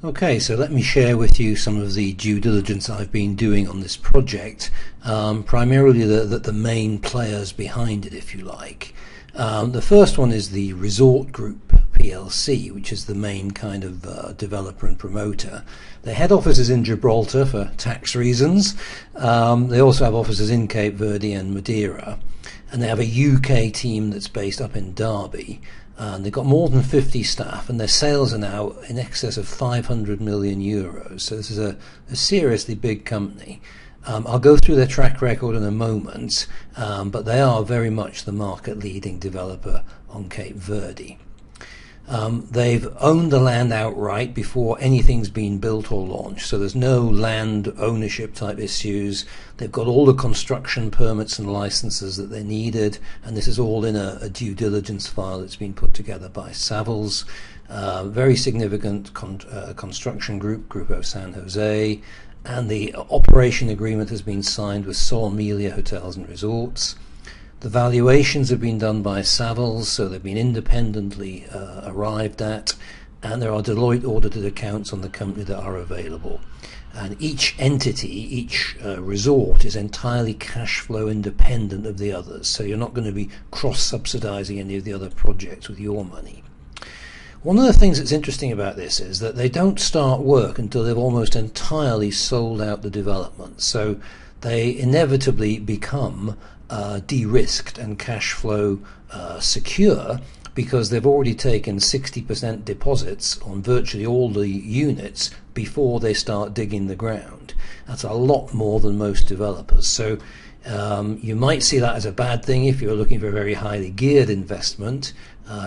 Okay, so let me share with you some of the due diligence I've been doing on this project, primarily the main players behind it, if you like. The first one is the Resort Group PLC, which is the main kind of developer and promoter. Their head office is in Gibraltar for tax reasons. They also have offices in Cape Verde and Madeira. And they have a UK team that's based up in Derby. They've got more than 50 staff, and their sales are now in excess of 500 million euros. So this is a seriously big company. I'll go through their track record in a moment, but they are very much the market-leading developer on Cape Verde. They've owned the land outright before anything's been built or launched, so there's no land ownership type issues. They've got all the construction permits and licenses that they needed, and this is all in a due diligence file that's been put together by Savills. Very significant construction group, Grupo San Jose, and the operation agreement has been signed with Sol Melia Hotels and Resorts. The valuations have been done by Savills, so they've been independently arrived at, and there are Deloitte audited accounts on the company that are available. And each entity, each resort is entirely cash flow independent of the others, so you're not going to be cross-subsidizing any of the other projects with your money. One of the things that's interesting about this is that they don't start work until they've almost entirely sold out the development, so they inevitably become de-risked and cash flow secure because they've already taken 60% deposits on virtually all the units before they start digging the ground. That's a lot more than most developers. So you might see that as a bad thing if you're looking for a very highly geared investment.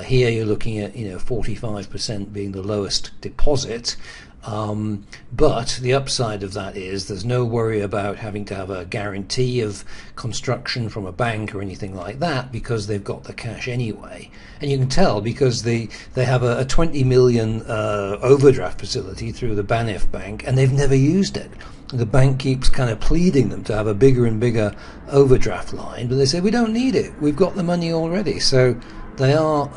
Here you're looking at 45% being the lowest deposit. But the upside of that is there's no worry about having to have a guarantee of construction from a bank or anything like that because they've got the cash anyway. And you can tell because they have a 20 million overdraft facility through the Banif Bank, and they've never used it. The bank keeps kind of pleading them to have a bigger and bigger overdraft line, but they say we don't need it, we've got the money already. So they are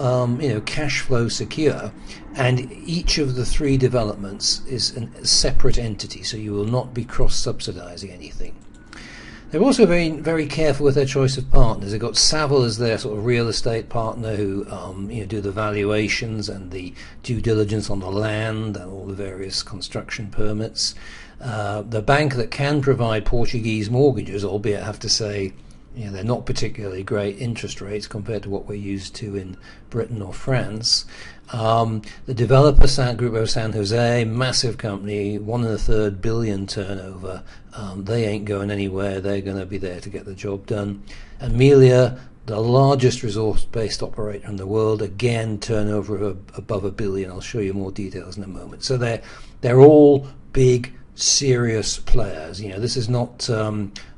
cash flow secure, and each of the three developments is a separate entity, so you will not be cross-subsidizing anything. They're also very careful with their choice of partners. They've got Savills as their sort of real estate partner who do the valuations and the due diligence on the land and all the various construction permits. The bank that can provide Portuguese mortgages, albeit I have to say they're not particularly great interest rates compared to what we're used to in Britain or France. The developer, Grupo San Jose, massive company, 1.3 billion turnover. They ain't going anywhere. They're going to be there to get the job done. And Melia, the largest resource-based operator in the world, again turnover of above $1 billion. I'll show you more details in a moment. So they're all big, serious players. This is not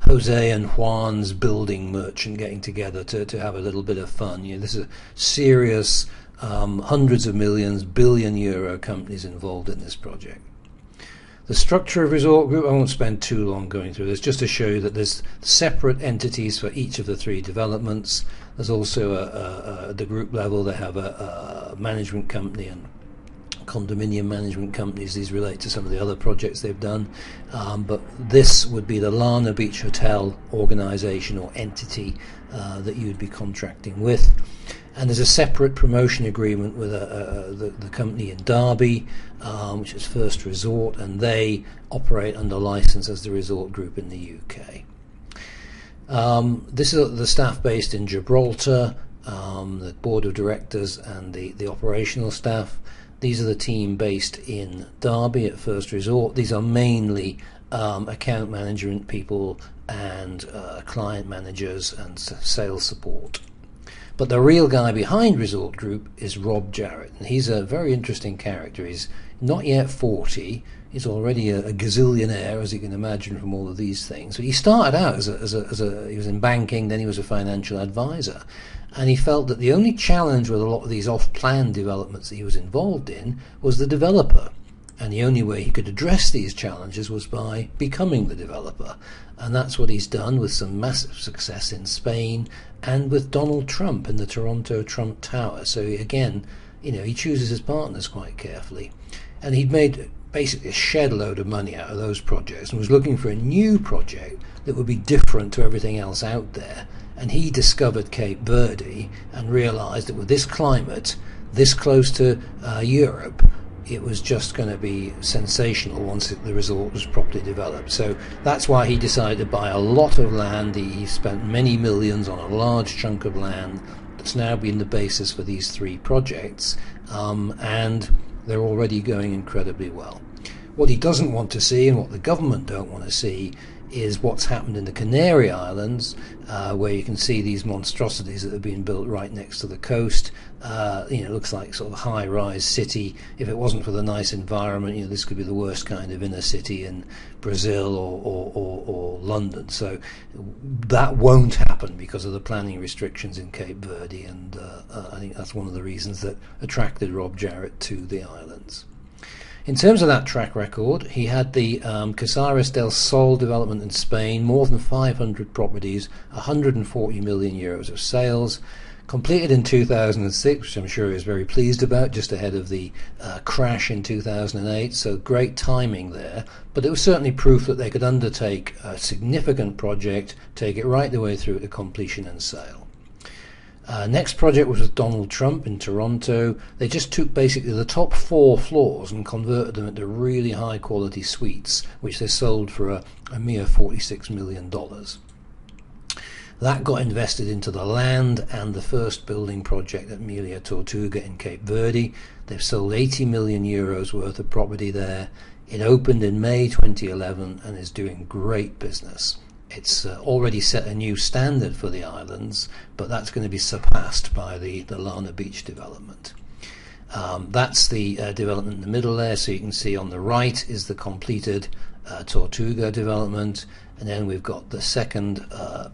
Jose and Juan's building merchant getting together to have a little bit of fun. This is serious, hundreds of millions, billion euro companies involved in this project. The structure of Resort Group, I won't spend too long going through this, just to show you that there's separate entities for each of the three developments. There's also at the group level they have a management company and condominium management companies. These relate to some of the other projects they've done, but this would be the Llana Beach Hotel organization or entity that you would be contracting with. And there's a separate promotion agreement with the company in Derby, which is First Resort, and they operate under license as the Resort Group in the UK. This is the staff based in Gibraltar, the board of directors and the operational staff. These are the team based in Derby at First Resort. These are mainly account management people and client managers and sales support. But the real guy behind Resort Group is Rob Jarrett, and he's a very interesting character. He's not yet 40. He's already a gazillionaire, as you can imagine from all of these things. But he started out he was in banking, then he was a financial advisor. And he felt that the only challenge with a lot of these off-plan developments that he was involved in was the developer. And the only way he could address these challenges was by becoming the developer. And that's what he's done with some massive success in Spain and with Donald Trump in the Toronto Trump Tower. So again, he chooses his partners quite carefully. And he'd made basically a shed load of money out of those projects and was looking for a new project that would be different to everything else out there. And he discovered Cape Verde and realized that with this climate, this close to Europe, it was just going to be sensational once the resort was properly developed. So that's why he decided to buy a lot of land. He spent many millions on a large chunk of land that's now been the basis for these 3 projects, and they're already going incredibly well. What he doesn't want to see, and what the government don't want to see, is what's happened in the Canary Islands, where you can see these monstrosities that have been built right next to the coast. It looks like sort of high-rise city. If it wasn't for the nice environment, this could be the worst kind of inner city in Brazil or London. So that won't happen because of the planning restrictions in Cape Verde, and I think that's one of the reasons that attracted Rob Jarrett to the islands. In terms of that track record, he had the Casares del Sol development in Spain, more than 500 properties, 140 million euros of sales, completed in 2006, which I'm sure he was very pleased about, just ahead of the crash in 2008, so great timing there. But it was certainly proof that they could undertake a significant project, take it right the way through to completion and sale. Next project was with Donald Trump in Toronto. They just took basically the top 4 floors and converted them into really high quality suites, which they sold for a mere $46 million. That got invested into the land and the first building project at Melia Tortuga in Cape Verde. They've sold 80 million euros worth of property there. It opened in May 2011 and is doing great business. It's already set a new standard for the islands, but that's going to be surpassed by the Llana Beach development. That's the development in the middle there, so you can see on the right is the completed Tortuga development, and then we've got the second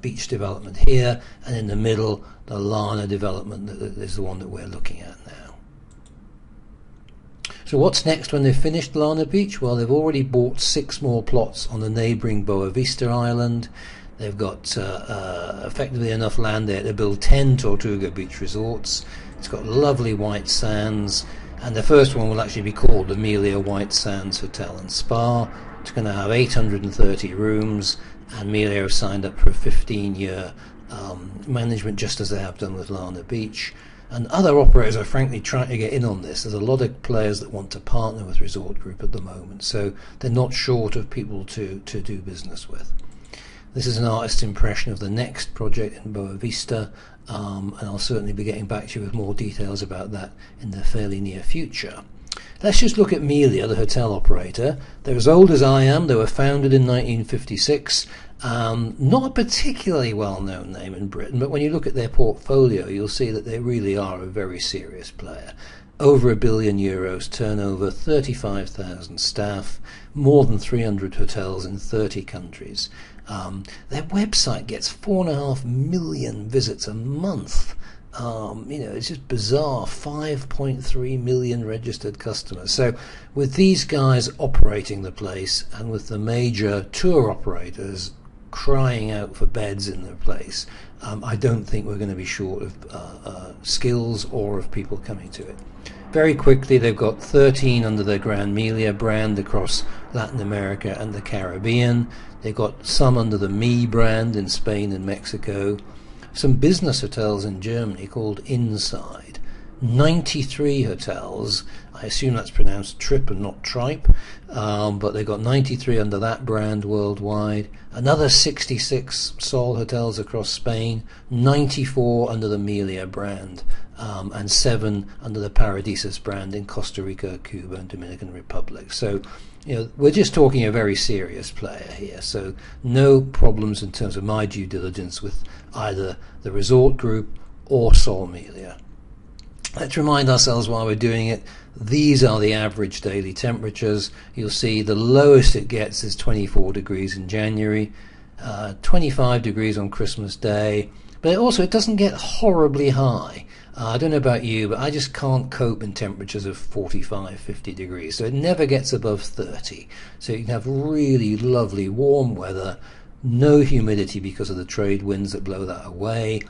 beach development here, and in the middle the Llana development that is the one that we're looking at now. So what's next when they've finished Llana Beach? Well, they've already bought 6 more plots on the neighbouring Boa Vista island. They've got effectively enough land there to build 10 Tortuga Beach resorts. It's got lovely white sands, and the first one will actually be called the Melia White Sands Hotel and Spa. It's going to have 830 rooms, and Melia have signed up for a 15-year management, just as they have done with Llana Beach. And other operators are frankly trying to get in on this. There's a lot of players that want to partner with Resort Group at the moment, so they're not short of people to do business with. This is an artist's impression of the next project in Boa Vista, and I'll certainly be getting back to you with more details about that in the fairly near future. Let's just look at Melia, the hotel operator. They're as old as I am. They were founded in 1956. Not a particularly well-known name in Britain, but when you look at their portfolio, you'll see that they really are a very serious player. Over €1 billion turnover, 35,000 staff, more than 300 hotels in 30 countries. Their website gets 4.5 million visits a month. It's just bizarre. 5.3 million registered customers. So with these guys operating the place, and with the major tour operators crying out for beds in their place, I don't think we're going to be short of skills or of people coming to it. Very quickly, they've got 13 under their Gran Melia brand across Latin America and the Caribbean. They've got some under the Me brand in Spain and Mexico. Some business hotels in Germany called Inside. 93 hotels. I assume that's pronounced Trip and not Tripe, but they've got 93 under that brand worldwide. Another 66 Sol hotels across Spain, 94 under the Melia brand, and 7 under the Paradisus brand in Costa Rica, Cuba, and Dominican Republic. So, we're just talking a very serious player here. So no problems in terms of my due diligence with either the Resort Group or Sol Melia. Let's remind ourselves while we're doing it, these are the average daily temperatures. You'll see the lowest it gets is 24 degrees in January, 25 degrees on Christmas Day, but it doesn't get horribly high. I don't know about you, but I just can't cope in temperatures of 45, 50 degrees, so it never gets above 30. So you can have really lovely warm weather, no humidity because of the trade winds that blow that away,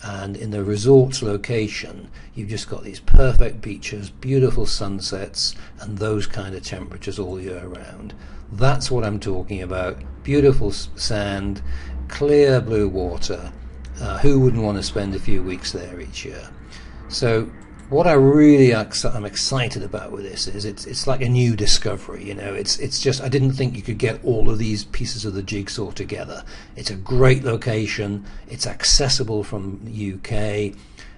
and in the resort's location you've just got these perfect beaches, beautiful sunsets, and those kind of temperatures all year round. That's what I'm talking about. Beautiful sand, clear blue water. Who wouldn't want to spend a few weeks there each year? So what I really I'm excited about with this is it's like a new discovery. You know, it's just, I didn't think you could get all of these pieces of the jigsaw together. It's a great location. It's accessible from the UK.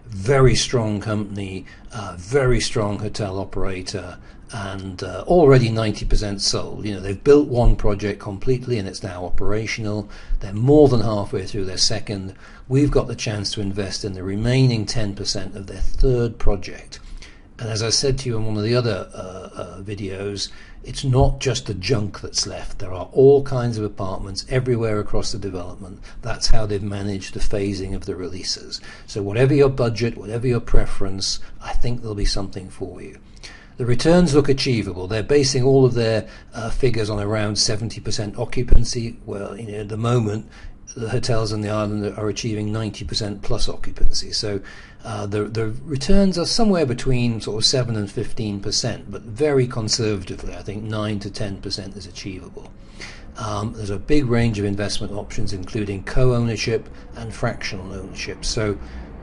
Very strong company, very strong hotel operator, and already 90% sold. You know, they've built one project completely and it's now operational. They're more than halfway through their second. We've got the chance to invest in the remaining 10% of their third project. And as I said to you in one of the other videos, it's not just the junk that's left. There are all kinds of apartments everywhere across the development. That's how they've managed the phasing of the releases. So whatever your budget, whatever your preference, I think there'll be something for you. The returns look achievable. They're basing all of their figures on around 70% occupancy. Well, you know, at the moment, the hotels on the island are achieving 90% plus occupancy. So the returns are somewhere between sort of 7 and 15%, but very conservatively, I think 9 to 10% is achievable. There's a big range of investment options, including co-ownership and fractional ownership. So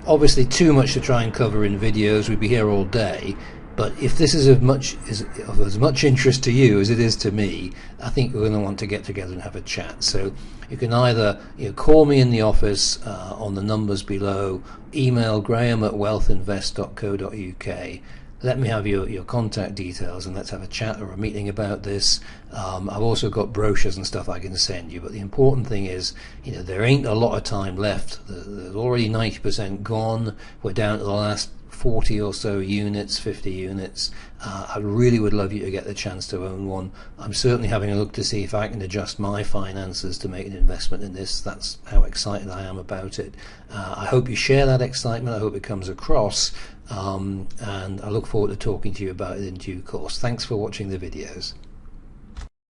obviously too much to try and cover in videos. We'd be here all day. But if this is of as much interest to you as it is to me, I think we're going to want to get together and have a chat. So you can either call me in the office on the numbers below, email graham@wealthinvest.co.uk. Let me have your contact details and let's have a chat or a meeting about this. I've also got brochures and stuff I can send you, but the important thing is, there ain't a lot of time left. There's already 90% gone. We're down to the last 40 or so units, 50 units. I really would love you to get the chance to own one. I'm certainly having a look to see if I can adjust my finances to make an investment in this. That's how excited I am about it. I hope you share that excitement. I hope it comes across, and I look forward to talking to you about it in due course. Thanks for watching the videos.